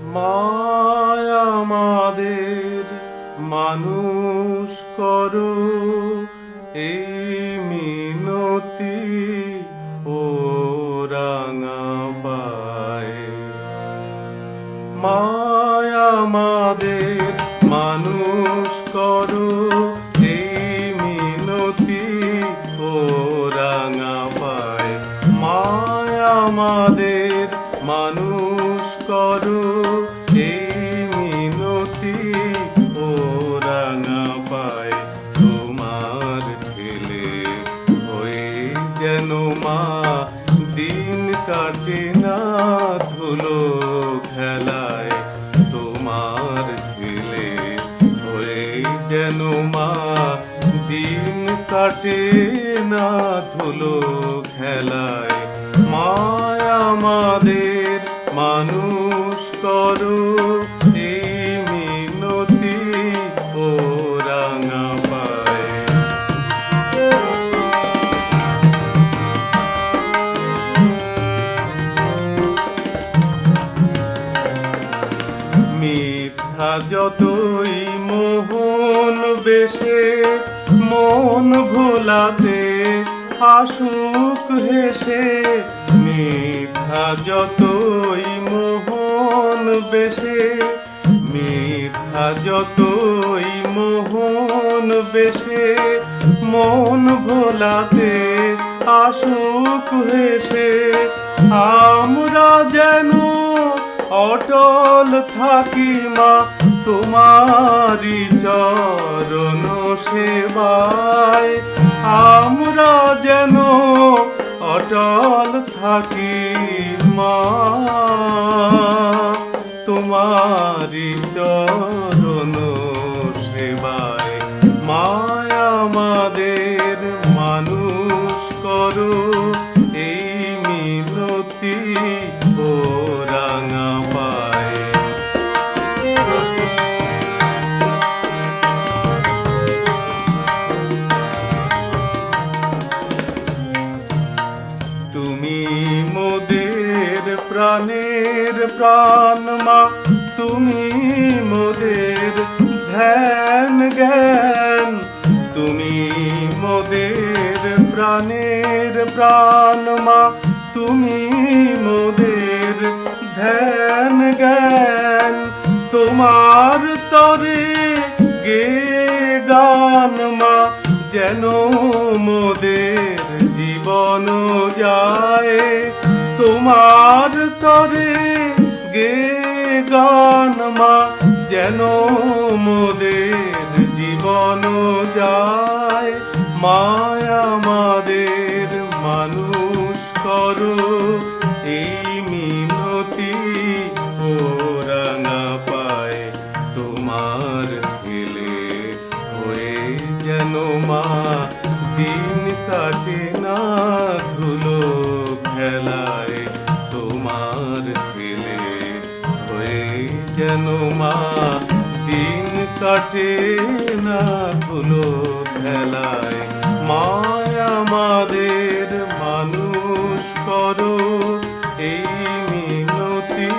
মায় আমাদের মানুষ করো, এই মিনতি ও রাঙা পায়। মায় আমাদের মানুষ করো, এই মিনতি ও রাঙা পায়। মায় আমাদের মানুষ করো, এই মিনতি ও রাঙা পায়। তোমার ছেলে হয়ে যেন মা দিন কাটে না ধুলো খেলায়। তোমার ছেলে হয়ে যেন মা দিন কাটে না ধুলো খেলায়। মায় আমাদের মানুষ করো, এই মিনতি ও রাঙা পায়। মিথ্যা যতই মোহন বেশে মন ভোলাতে আসুক হেসে। মিথ্যা যতই মোহন বেশে, মিথ্যা যতই মোহন বেশে মন ভোলাতে আসুক হেসে। আমরা যেন অটল থাকি মা তোমারি চরণ সেবায়। আমরা যেন অটল থাকি মা তোমারি চরণ সেবায়। মায় আমাদের মানুষ করো, এই মিনতি ও রাঙা পায়। তুমি মোদের প্রাণের প্রাণ মা, তুমি মোদের ধ্যান জ্ঞান। তুমি মোদের প্রাণের প্রাণ মা, তুমি মোদের ধ্যান জ্ঞান। তোমার তরে গে গান মা, যেন মোদের জীবন যায়। তোমার তরে গে গান মা, যেন মোদের জীবন যায়। মায় আমাদের মানুষ করো, এই মিনতি ও রাঙা পায়। তোমার ছেলে হয়ে যেন মা দিন কাটে না ধুলো খেলায়। তোমার ছেলে হয়ে যেন মা দিন কাটে না ধুলো খেলায়। মায় আমাদের মানুষ করো, এই মিনতি